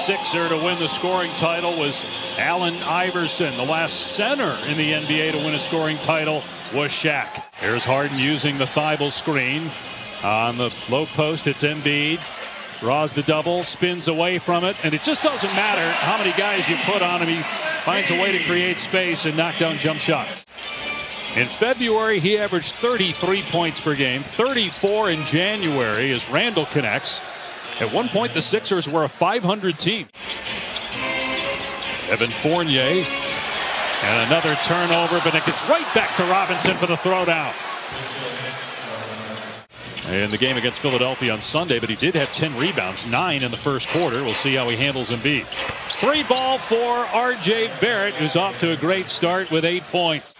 Sixer to win the scoring title was Allen Iverson. The last center in the NBA to win a scoring title was Shaq. Here's Harden using the Thibault screen. On the low post, it's Embiid. Draws the double, spins away from it, and it just doesn't matter how many guys you put on him. He finds a way to create space and knock down jump shots. In February, he averaged 33 points per game, 34 in January as Randall connects. At one point, the Sixers were a 500 team. Evan Fournier, and another turnover, but it gets right back to Robinson for the throwdown. In the game against Philadelphia on Sunday, but he did have 10 rebounds, 9 in the first quarter. We'll see how he handles Embiid. 3 ball for R.J. Barrett, who's off to a great start with 8 points.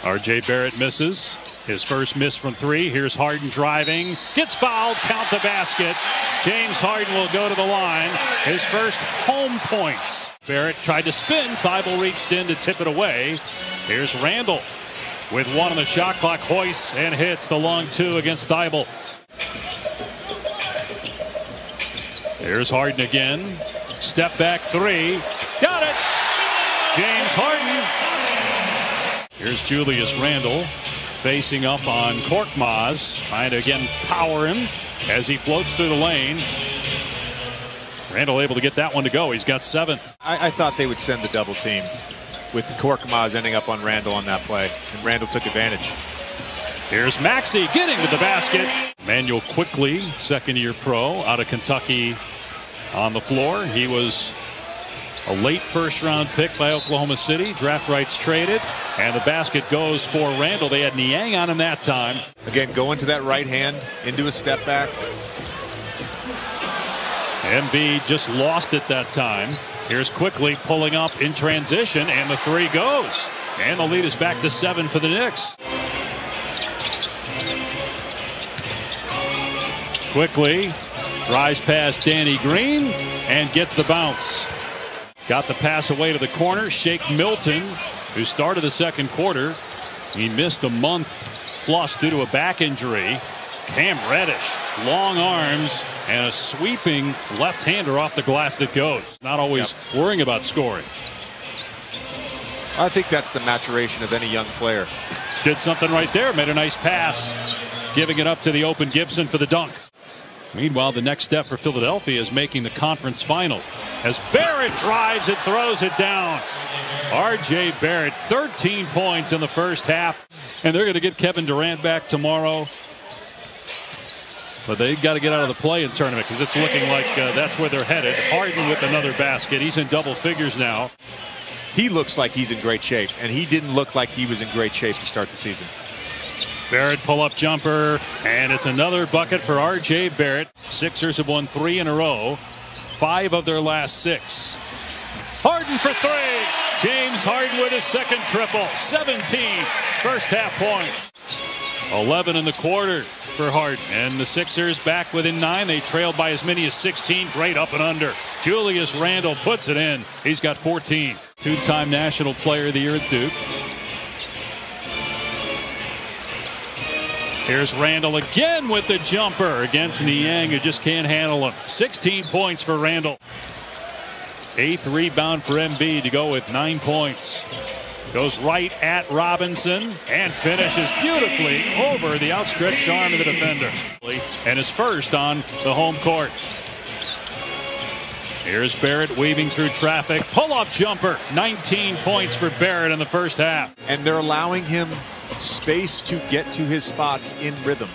R.J. Barrett misses. His first miss from 3. Here's Harden driving. Gets fouled. Count the basket. James Harden will go to the line. His first home points. Barrett tried to spin. Thibault reached in to tip it away. Here's Randall with 1 on the shot clock. Hoists and hits the long 2 against Thibault. Here's Harden again. Step back 3. Got it. James Harden. Here's Julius Randle facing up on Korkmaz, trying to again power him as he floats through the lane. Randle able to get that one to go. He's got 7. I thought they would send the double team with Korkmaz ending up on Randle on that play, and Randle took advantage. Here's Maxey getting to the basket. Manuel Quickly, second-year pro out of Kentucky on the floor. He was a late first-round pick by Oklahoma City. Draft rights traded, and the basket goes for Randle. They had Niang on him that time. Again, going to that right hand, into a step back. Embiid just lost it that time. Here's Quickly pulling up in transition, and the 3 goes. And the lead is back to 7 for the Knicks. Quickly drives past Danny Green and gets the bounce. Got the pass away to the corner. Shake Milton, who started the second quarter. He missed a month plus due to a back injury. Cam Reddish, long arms, and a sweeping left-hander off the glass that goes. Not always worrying about scoring. I think that's the maturation of any young player. Did something right there. Made a nice pass. Giving it up to the open Gibson for the dunk. Meanwhile, the next step for Philadelphia is making the conference finals. As Barrett drives it, throws it down. R.J. Barrett, 13 points in the first half. And they're going to get Kevin Durant back tomorrow. But they've got to get out of the play-in tournament because it's looking like that's where they're headed. Harden with another basket. He's in double figures now. He looks like he's in great shape, and he didn't look like he was in great shape to start the season. Barrett pull-up jumper, and it's another bucket for R.J. Barrett. Sixers have won 3 in a row, 5 of their last 6. Harden for 3. James Harden with his second triple. 17 first half points. 11 in the quarter for Harden. And the Sixers back within 9. They trailed by as many as 16. Great up and under. Julius Randle puts it in. He's got 14. 2-time National Player of the Year at Duke. Here's Randle again with the jumper against Niang, who just can't handle him. 16 points for Randle. 8th rebound for Embiid to go with 9 points. Goes right at Robinson and finishes beautifully over the outstretched arm of the defender. And is first on the home court. Here's Barrett weaving through traffic. Pull-up jumper. 19 points for Barrett in the first half. And they're allowing him space to get to his spots in rhythm.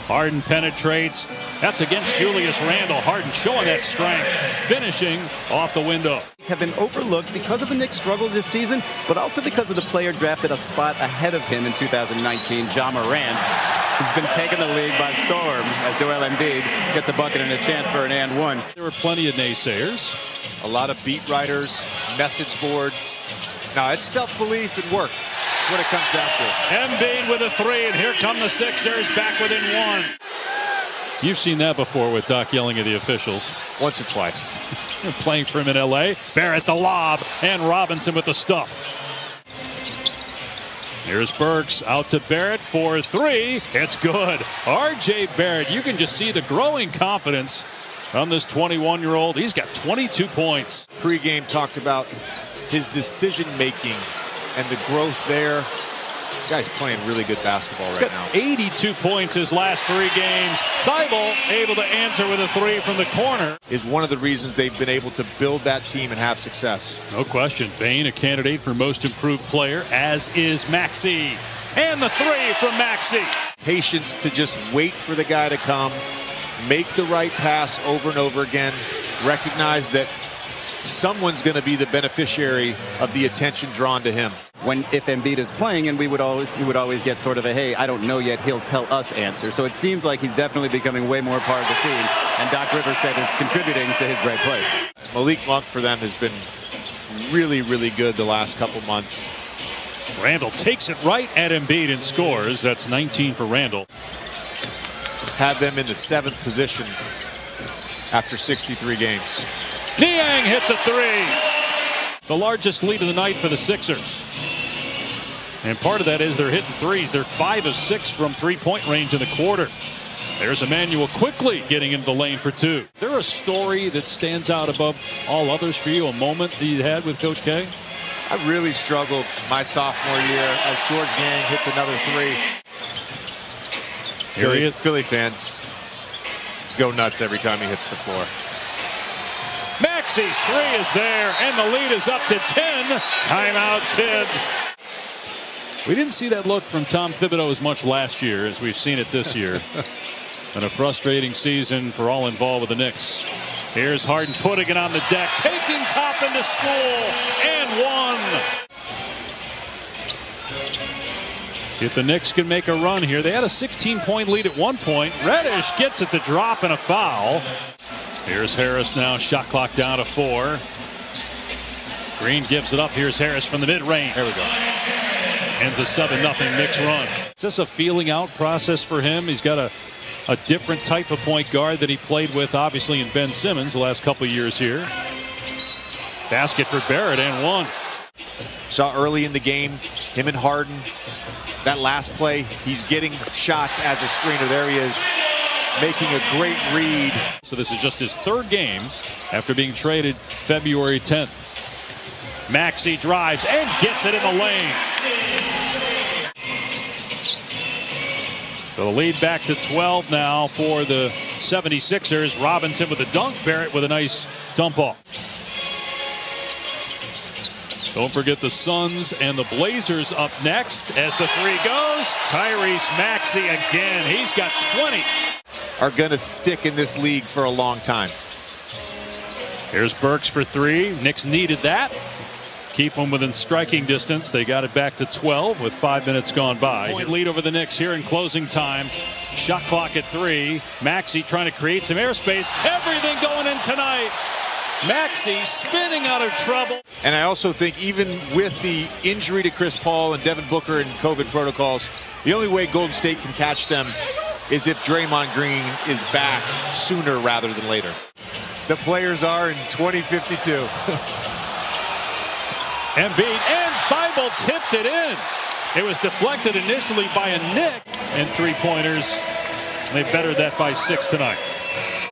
Harden penetrates. That's against Julius Randle. Harden showing that strength. Finishing off the window. Have been overlooked because of the Knicks' struggle this season, but also because of the player drafted a spot ahead of him in 2019, Ja Morant, who's been taking the league by storm as Joel Embiid gets the bucket and a chance for an and one. There were plenty of naysayers. A lot of beat writers, message boards. Now, it's self-belief and work. What it comes down to. Embiid with a 3, and here come the Sixers back within 1. You've seen that before with Doc yelling at the officials. Once or twice. Playing for him in L.A. Barrett the lob, and Robinson with the stuff. Here's Burks out to Barrett for 3. It's good. R.J. Barrett, you can just see the growing confidence on this 21-year-old. He's got 22 points. Pre-game talked about his decision-making and the growth there. This guy's playing really good basketball right now. 82 points his last 3 games. Thibault able to answer with a 3 from the corner. Is one of the reasons they've been able to build that team and have success. No question. Bane a candidate for most improved player, as is Maxey. And the 3 from Maxey. Patience to just wait for the guy to come, make the right pass over and over again, recognize that someone's going to be the beneficiary of the attention drawn to him. If Embiid is playing, and he would always get sort of a, hey, I don't know yet, he'll tell us answer. So it seems like he's definitely becoming way more part of the team. And Doc Rivers said it's contributing to his great play. Malik Monk for them has been really, really good the last couple months. Randall takes it right at Embiid and scores. That's 19 for Randall. Have them in the 7th position after 63 games. Niang hits a 3. The largest lead of the night for the Sixers. And part of that is they're hitting threes. They're 5 of 6 from three-point range in the quarter. There's Emmanuel quickly getting into the lane for 2. Is there a story that stands out above all others for you, a moment that you had with Coach K? I really struggled my sophomore year as George Niang hits another 3. Philly fans go nuts every time he hits the floor. Maxey's 3 is there, and the lead is up to 10. Timeout, Tibbs. We didn't see that look from Tom Thibodeau as much last year as we've seen it this year. And a frustrating season for all involved with the Knicks. Here's Harden putting it on the deck, taking Toppin to school, and 1. If the Knicks can make a run here, they had a 16-point lead at one point. Reddish gets it to drop and a foul. Here's Harris now, shot clock down to 4. Green gives it up. Here's Harris from the mid-range. There we go. Ends a 7-0 Knicks run. Is this a feeling out process for him? He's got a different type of point guard that he played with, obviously, in Ben Simmons the last couple of years here. Basket for Barrett and 1. Saw early in the game, him and Harden. That last play, he's getting shots as a screener. There he is, making a great read. So this is just his 3rd game after being traded February 10th. Maxey drives and gets it in the lane. So the lead back to 12 now for the 76ers. Robinson with a dunk. Barrett with a nice dump off. Don't forget the Suns and the Blazers up next as the 3 goes. Tyrese Maxey again. He's got 20. Are going to stick in this league for a long time. Here's Burks for 3. Knicks needed that. Keep them within striking distance. They got it back to 12 with 5 minutes gone by. Lead over the Knicks here in closing time. Shot clock at 3. Maxey trying to create some airspace. Everything going in tonight. Maxey spinning out of trouble. And I also think even with the injury to Chris Paul and Devin Booker and COVID protocols, the only way Golden State can catch them is if Draymond Green is back sooner rather than later. The players are in 2052. Embiid and Thibault tipped it in. It was deflected initially by a Knick, and 3-pointers. They bettered that by 6 tonight.